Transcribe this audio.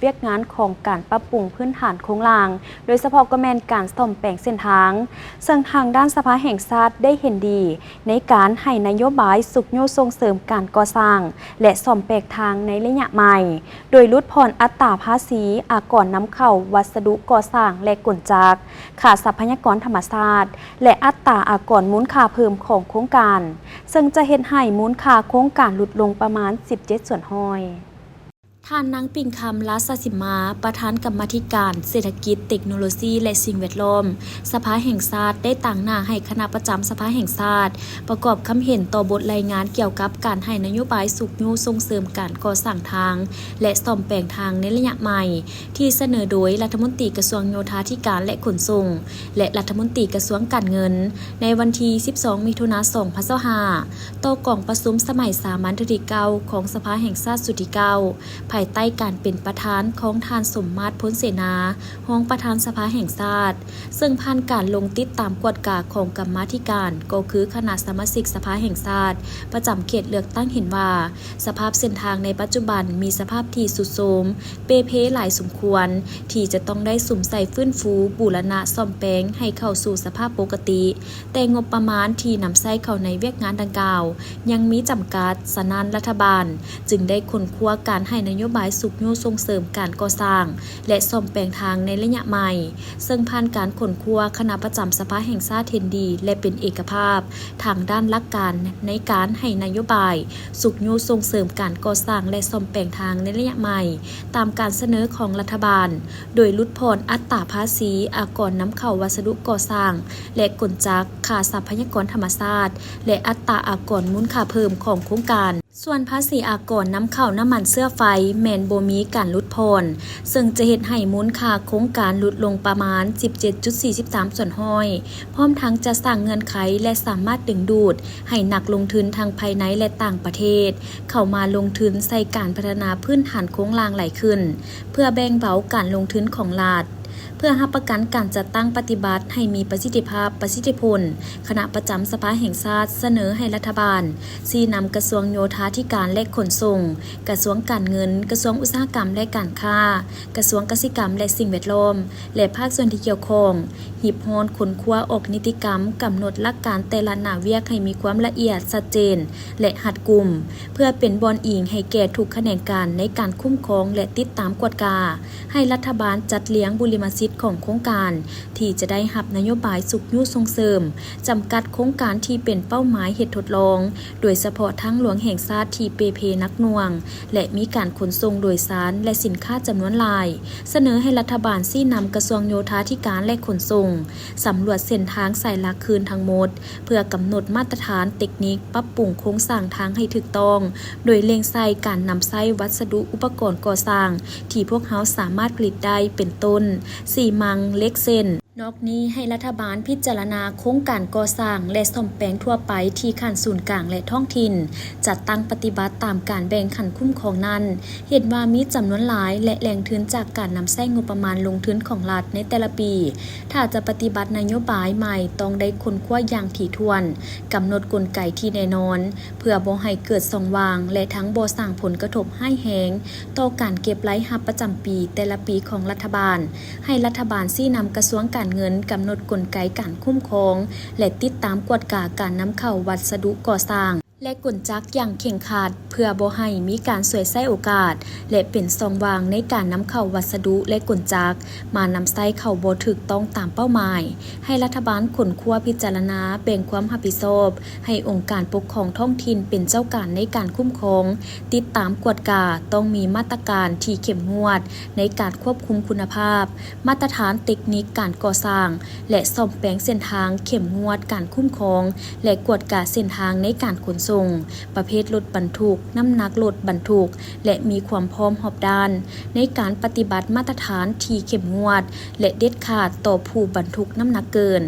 เวียกงานของการปรับปรุงพื้นฐานโครงล่างโดยเฉพาะก็แม่นการซ่อมแปลงเส้นทางซึ่งทางด้านสภาแห่งชาติได้เห็นดีในการให้นโยบายสุขโยส่งเสริมการก่อสร้างและซ่อมแปลงทางในระยะใหม่โดยลดผ่อนอัตราภาษีอากรนำเข้าวัสดุก่อสร้างและกลจักรค่าทรัพยากรธรรมชาติและอัตราอากรมูลค่าเพิ่มของโครงการซึ่งจะเห็นให้มูลค่าโครงการลดลงประมาณ17 ส่วนห้อยท่านนางปิ่งคำ ลาสสิมาประธานกรรมาธิการเศรษฐกิจเทคโนโลยีและสิ่งแวดล้อมสภาแห่งชาติได้ตั้งหน้าให้คณะประจำสภาแห่งชาติประกอบคำเห็นต่อบทรายงานเกี่ยวกับการให้นโยบายสุขโยส่งเสริมการก่อสร้างทางและซ่อมแปลงทางในระยะใหม่ที่เสนอโดยรัฐมนตรีกระทรวงโยธาธิการและขนส่งและรัฐมนตรีกระทรวงการเงินในวันที่12 มิถุนายน 2025ต่อกล่องประชุมสมัยสามัญที่9ของสภาแห่งชาติสุดที่9ภายใต้การเป็นประธานของท่านสมมาตรพ้นเสนารองประธานสภาแห่งชาติซึ่งผ่านการลงติดตามกฎกาของกรรมาธิการก็คือคณะสมาชิกสภาแห่งชาติประจำเขตเลือกตั้งเห็นว่าสภาพเส้นทางในปัจจุบันมีสภาพที่ทรุดโทรมเปเพหลายสมควรที่จะต้องได้สุ่มใส่ฟื้นฟูบูรณะซ่อมแปลงให้เข้าสู่สภาพปกติแต่งบประมาณที่นำใช้เข้าในเวียกงานดังกล่าวยังมีจำกัดฉะนั้นรัฐบาลจึงได้ค้นคว้าการให้นโยบายสุขโยส่งเสริมการก่อสร้างและซ่อมแปลงทางในระยะใหม่ซึ่งผ่านการค้นคว้าคณะประจำสภาแห่งชาติเห็นดีและเป็นเอกภาพทางด้านหลักการในการให้นโยบายสุขโยส่งเสริมการก่อสร้างและซ่อมแปลงทางในระยะใหม่ตามการเสนอของรัฐบาลโดยลดผ่อนอัตราภาษีอากรนำเข้าวัสดุก่อสร้างและกลจักรค่าทรัพยากรธรรมชาติและอัตราอากรมูลค่าเพิ่มของโครงการส่วนภาษีอากรนำเข้าน้ำมันเสื้อไฟแมนบ่มีการลดผ่อนซึ่งจะเฮ็ดให้มูลค่าโครงการลดลงประมาณ 17.43 ส่วนห้อยพร้อมทั้งจะสร้างเงื่อนไขและสามารถดึงดูดให้นักลงทุนทางภายในและต่างประเทศเข้ามาลงทุนใส่การพัฒนาพื้นฐานโครงล่างไหลขึ้นเพื่อแบ่งเบาการลงทุนของรัฐเพื่อรับประกันการจัดตั้งปฏิบัติให้มีประสิทธิภาพประสิทธิผลคณะประจำสภาแห่งชาติเสนอให้รัฐบาลชี้นำกระทรวงโยธาธิการและขนส่งกระทรวงการเงินกระทรวงอุตสาหกรรมและการค้ากระทรวงเกษตรกรรมและสิ่งแวดล้อมและภาคส่วนที่เกี่ยวข้องหีบฮอนขนคว้าออกนิติกรรมกำหนดหลักการแต่ละหน้าเวียกให้มีความละเอียดชัดเจนและหัดกุมเพื่อเป็นบอนอิงให้แก่ทุกแขนงการในการคุ้มครองและติดตามกฎกาให้รัฐบาลจัดเลี้ยงบุริมสิทธิ์ของโครงการที่จะได้รับนโยบายสุขโยส่งเสริมจำกัดโครงการที่เป็นเป้าหมายเหตุทดลองโดยเฉพาะทั้งหลวงแห่งชาติที่เปเพนักหน่วงและมีการขนส่งโดยสารและสินค้าจำนวนหลายเสนอให้รัฐบาลชี้นำกระทรวงโยธาธิการและขนส่งสำรวจเส้นทางสายหลักคืนทั้งหมดเพื่อกำหนดมาตรฐานเทคนิคปรับปรุงโครงสร้างทางให้ถูกต้องโดยเล็งใส่การนำใช้วัสดุอุปกรณ์ก่อสร้างที่พวกเขาสามารถผลิตได้เป็นต้นสีมังเล็กเส้นนอกนี้ให้รัฐบาลพิจารณาโครงการก่อสร้างและซ่อมแปลงทั่วไปที่ขั้นศูนย์กลางและท้องถิ่นจัดตั้งปฏิบัติตามการแบ่งขั้นคุ้มครองนั้นเห็นว่ามีจำนวนหลายและแหล่งทุนจากการนำใช้งบประมาณลงทุนของรัฐในแต่ละปีถ้าจะปฏิบัตินโยบายใหม่ต้องได้ค้นคว้าอย่างถี่ถ้วนกำหนดกลไกที่แน่นอนเพื่อบ่ให้เกิดช่องว่างและทั้งบ่สร้างผลกระทบให้แฮงต่อการเก็บรายรับประจำปีแต่ละปีของรัฐบาลให้รัฐบาลชี้นำกระทรวงการเงินกำหนดกลไกการคุ้มครองและติดตามกฎกาการนำเข้าวัสดุก่อสร้างและกลจักรอย่างเข่งขาดเพื่อบ่ให้มีการสวยไส้โอกาสและเป็นช่องว่างในการนำเข้าวัสดุและกลจักรมานำใช้เข้าบ่ถูกต้องตามเป้าหมายให้รัฐบาลขนคว้าพิจารณาแบ่งความรับผิดชอบให้องค์การปกครองท้องถิ่นเป็นเจ้าการในการคุ้มครองติดตามกฎกาต้องมีมาตรการที่เข้มงวดในการควบคุมคุณภาพมาตรฐานเทคนิคการก่อสร้างและซ่อมแปลงเส้นทางเข้มงวดการคุ้มครองและกฎกาเส้นทางในการขนส่งประเภทรถบรรทุกน้ำหนักรถบรรทุกและมีความพร้อมรอบด้านในการปฏิบัติมาตรฐานที่เข้มงวดและเด็ดขาดต่อผู้บรรทุกน้ำหนักเกิน